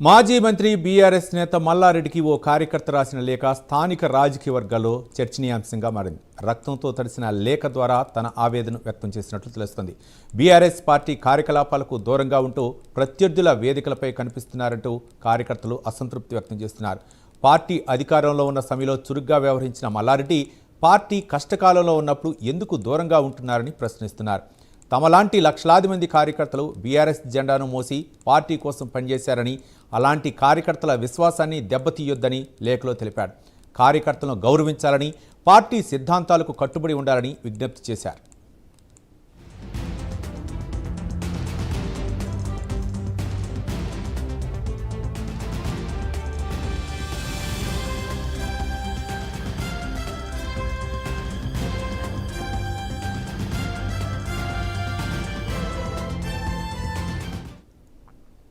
మాజీ మంత్రి బీఆర్ఎస్ నేత మల్లారెడ్డికి ఓ కార్యకర్త రాసిన లేఖ స్థానిక రాజకీయ వర్గాల్లో చర్చనీయాంశంగా మారింది. రక్తంతో తడిసిన లేఖ ద్వారా తన ఆవేదన వ్యక్తం చేసినట్లు తెలుస్తోంది. బీఆర్ఎస్ పార్టీ కార్యకలాపాలకు దూరంగా ఉంటూ ప్రత్యర్థుల వేదికలపై కనిపిస్తున్నారంటూ కార్యకర్తలు అసంతృప్తి వ్యక్తం చేస్తున్నారు. పార్టీ అధికారంలో ఉన్న సమయంలో చురుగ్గా వ్యవహరించిన మల్లారెడ్డి పార్టీ కష్టకాలంలో ఉన్నప్పుడు ఎందుకు దూరంగా ఉంటున్నారని ప్రశ్నిస్తున్నారు. తమలాంటి లక్షలాది మంది కార్యకర్తలు బీఆర్ఎస్ జెండాను మోసి పార్టీ కోసం పనిచేశారని, అలాంటి కార్యకర్తల విశ్వాసాన్ని దెబ్బతీయొద్దని లేఖలో తెలిపాడు. కార్యకర్తలను గౌరవించాలని, పార్టీ సిద్ధాంతాలకు కట్టుబడి ఉండాలని విజ్ఞప్తి చేశారు.